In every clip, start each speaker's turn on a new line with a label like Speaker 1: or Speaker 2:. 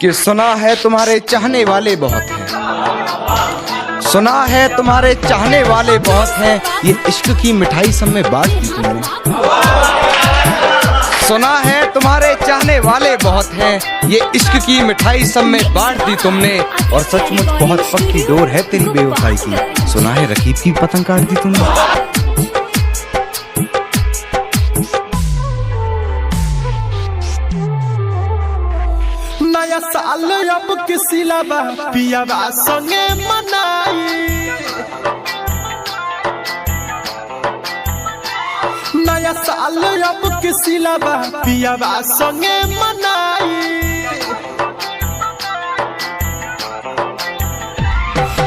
Speaker 1: कि सुना है तुम्हारे चाहने वाले बहुत हैं, सुना है तुम्हारे चाहने वाले बहुत हैं, ये इश्क की मिठाई सब में बांट दी तुमने। सुना है तुम्हारे चाहने वाले बहुत हैं, ये इश्क की मिठाई सब में बांट दी तुमने। और सचमुच बहुत पक्की डोर है तेरी बेवफाई की, सुना है रकीब की पतंग काट दी तुमने।
Speaker 2: नया साल अब किसी लाबा पियावा संगे मनाई, नया साल अब किसी लाबा पियावा संगे मनाई।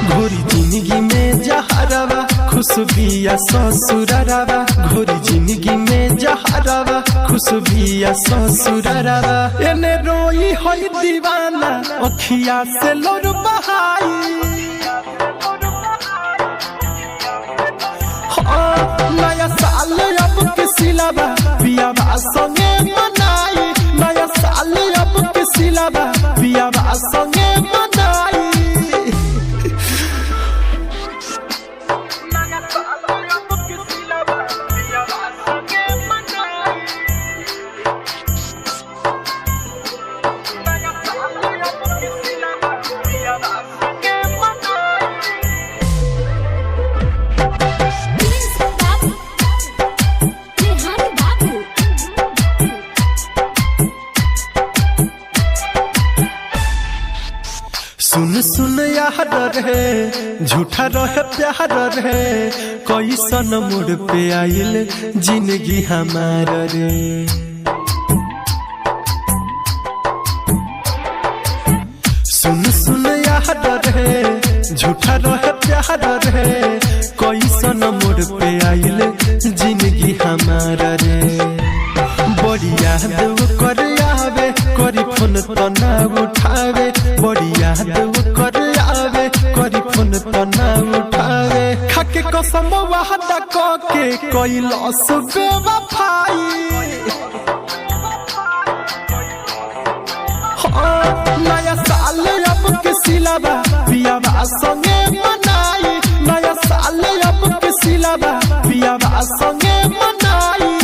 Speaker 2: घोरी जिंदगी में जहरवा खुशबिया ससुरवा, घोरी जिंदगी में जहरवा खुशबिया ससुरवा। एने रोई होई दीवाना अखिया से लोर बहाई, नया साल अब किसी लाबा पियावा संगे मनाई, नया साल अब किसी लाबा पियावा संगे मनाई। सुन सुन यार रे झूठा रहे प्यार रे, कैसन मोड़ पे आइल जिंदगी हमार रे। सुन सुन यार रे झूठा रहे प्यार रे, कैसन मोड़ पे आइल जिंदगी हमार रे। बढ़िया देव कर आवे करी फोन तना उठावे, बढ़िया देव कर आवे करी फोन तना उठावे। खाके कसम वादा के कैलस बेवफाई, नया साल अब किसी लाबा पियावा संगे मनाई, नया साल अब किसी लाबा पियावा संगे मनाई।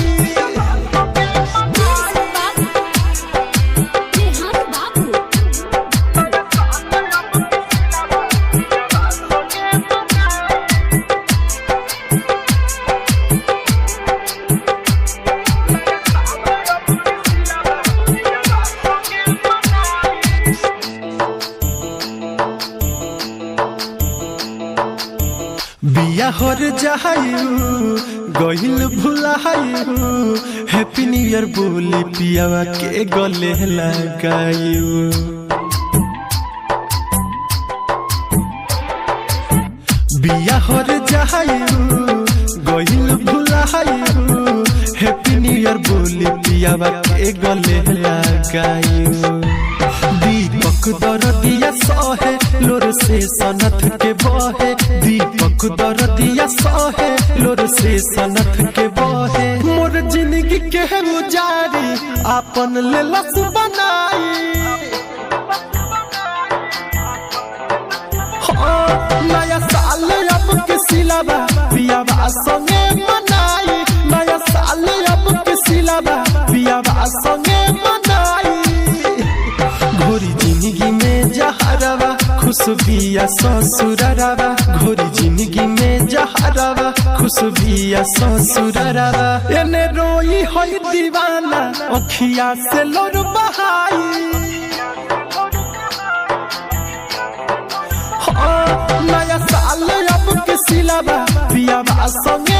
Speaker 2: बिया होर जायू गहिल भुलायू, हैप्पी न्यू ईयर बोली पियावा के गले लगायू। बिया होर जायू गहिल भुलायू, हैप्पी न्यू ईयर बोली पियावा के गले लगायू। दीपक दरदिया सहे लोर से सनथ के बहे, दीपक दरदिया सहे लोर से सनथ के बहे। मोर जिंदगी के उजारी आपन लेलस बनाई, नया साल अब किसी लाबा पियावा संगे मनाई, नया साल अब किसी लाबा पियावा संगे मनाई। घोरी जिंदगी में जहरवा खुशबिया ससुरवा, घोरी जिंदगी में जहरवा खुशबिया ससुरवा। एने रोई होई दीवाना अखिया से लोर बहाई, नया साल अब किसी लाबा पियावा संगे